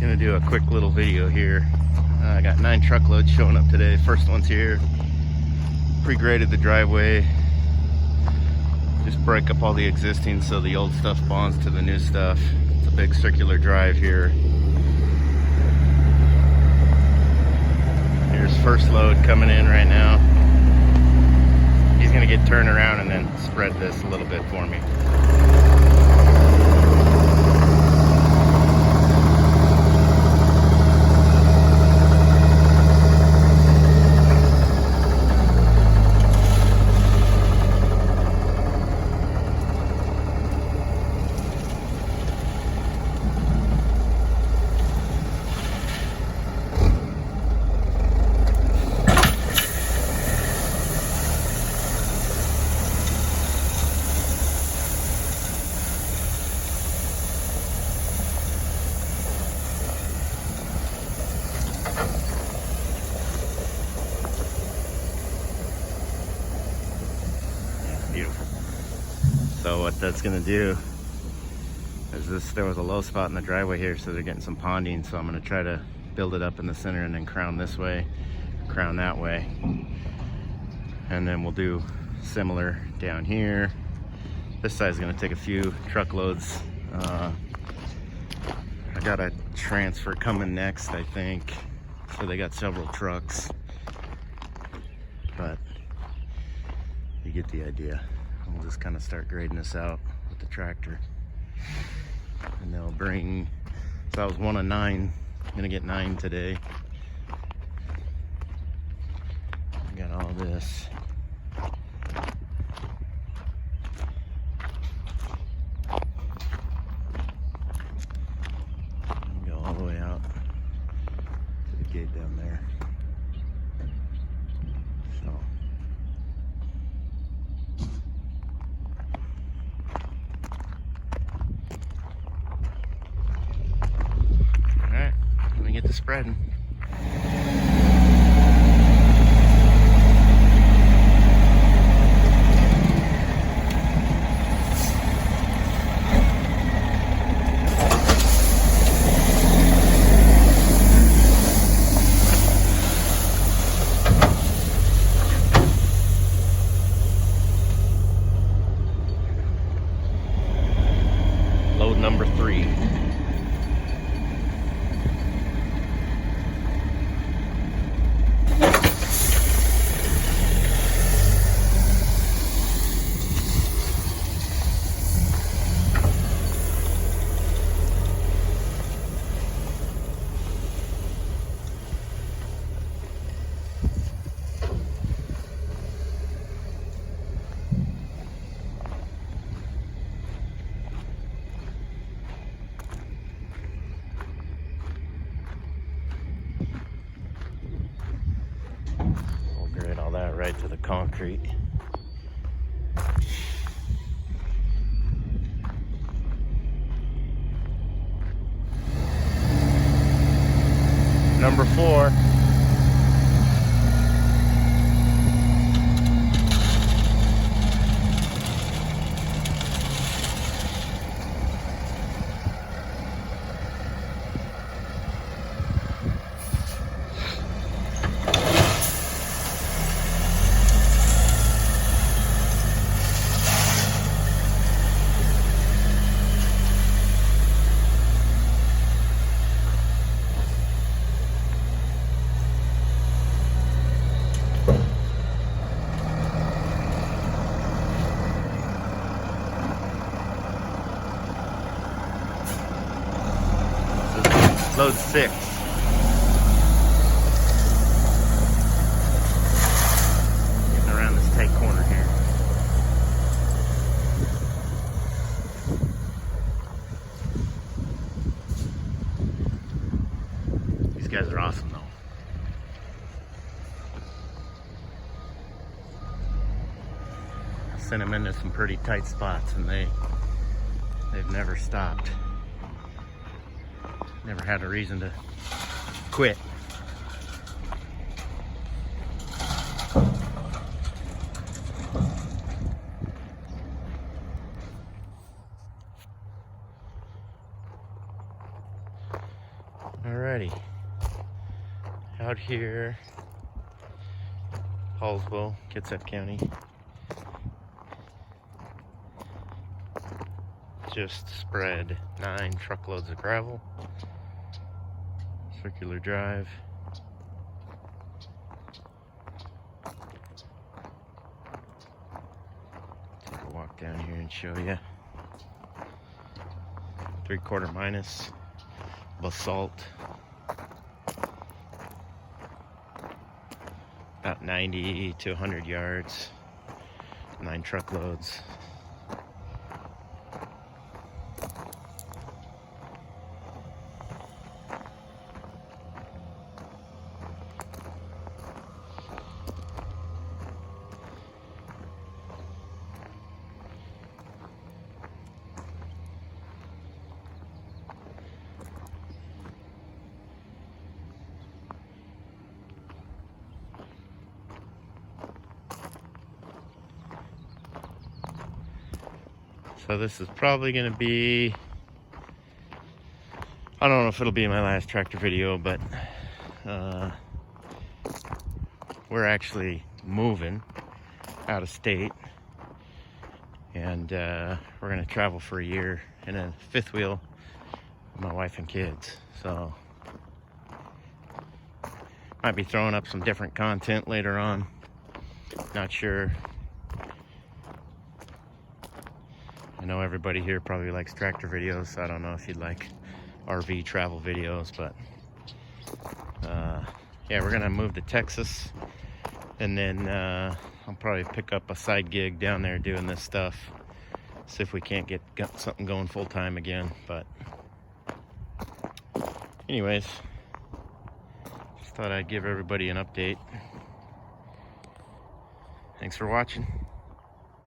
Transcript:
Gonna do a quick little video here. I got 9 truckloads showing up today. First one's here. Pre-graded the driveway. Just break up all the existing so the old stuff bonds to the new stuff. It's a big circular drive here. Here's first load coming in right now. He's gonna get turned around and then spread this a little bit for me. Beautiful. So what that's gonna do is there was a low spot in the driveway here, so they're getting some ponding, so I'm gonna try to build it up in the center and then crown this way, crown that way, and then we'll do similar down here. This side's gonna take a few truckloads. I got a transfer coming next, I think, so they got several trucks, but you get the idea. We'll just kind of start grading this out with the tractor, and they'll bring, so I was 1 of 9. I'm gonna get 9 today. I got all this. Go all the way out to the gate down there. So get to spreading. Load number 3. All that right to the concrete. Number 4. Load 6. Getting around this tight corner here. These guys are awesome though. I sent them into some pretty tight spots and they've never stopped. Never had a reason to quit. Alrighty. Out here, Hallsville, Kitsap County. Just spread 9 truckloads of gravel. Circular drive. Take a walk down here and show you. 3/4 minus basalt. About 90 to 100 yards. 9 truckloads. So this is probably going to be, I don't know if it'll be my last tractor video, but we're actually moving out of state, and we're going to travel for a year in a 5th wheel with my wife and kids. So might be throwing up some different content later on, not sure. I know everybody here probably likes tractor videos, so I don't know if you'd like RV travel videos, but yeah, we're gonna move to Texas, and then I'll probably pick up a side gig down there doing this stuff, see if we can't get something going full-time again. But anyways, just thought I'd give everybody an update. Thanks for watching.